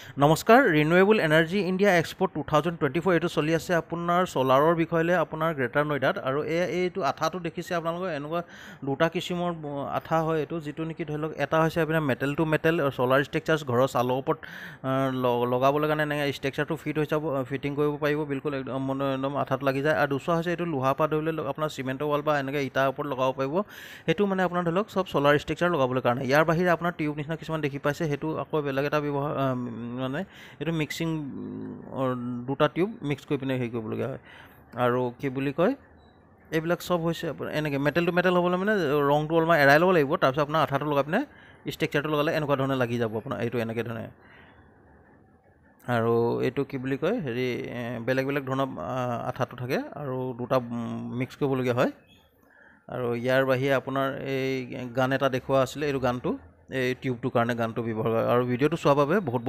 নমস্কাৰ renewable energy India expo 2024 এইটো চলি আছে আপোনাৰ সোলাৰৰ বিষয়লৈ আপোনাৰ গ্ৰেটাৰ নয়ডাত আৰু এইটো আঠাটো দেখিছে আপোনালোকে এনেকুৱা দুটা কিছিমৰ আঠা হয় এইটো যিটো নেকি ধৰি লওক এটা হৈছে আপোনাৰ metal to metal solar structures ঘৰৰ চালৰ ওপৰত লগাবলৈ কাৰণে এনেকৈ ষ্ট্ৰাকচাৰটো ফিট হৈ যাব ফিটিং কৰিব পাৰিব বিলকুল একদম আঠাত লাগি যায় আৰু দুচৰা হৈছে এইটো লোহা পৰা ধৰিলে আপোনাৰ চিমেণ্টৰ ৱাল বা এনেকৈ ইটাৰ ওপৰত লগাব পাৰিব সেইটো মানে আপোনাৰ ধৰি লওক চব সোলাৰ ষ্ট্ৰাকচাৰ লগাবলৈ কাৰণে ইয়াৰ বাহিৰে আপোনাৰ টিউব নিচিনা কিছুমান দেখি পাইছে সেইটো আকৌ বেলেগ এটা ব্যৱহাৰ মানে এইটো মিক্সিং দুটা টিউব মিক্স কৰি পিনে হেৰি কৰিবলগীয়া হয় আৰু কি বুলি কয় এইবিলাক চব হৈছে এনেকৈ মেটেল টু মেটেল হ'বলৈ মানে ৰংটো অলপমান এৰাই ল'ব লাগিব তাৰপিছত আপোনাৰ আঠাটো লগাই পিনে ষ্ট্ৰাকচাৰটো লগালে এনেকুৱা ধৰণে লাগি যাব আপোনাৰ এইটো এনেকৈ ধৰণে আৰু এইটো কি বুলি কয় হেৰি বেলেগ বেলেগ ধৰণৰ আঠাটো থাকে আৰু দুটা মিক্স কৰিবলগীয়া হয় আৰু ইয়াৰ বাহিৰে আপোনাৰ এই গান এটা দেখুওৱা আছিলে এইটো গানটো এই টিউবটোৰ কাৰণে গানটো ব্যৱহাৰ কৰে আৰু ভিডিঅ'টো চোৱাৰ বাবে বহুত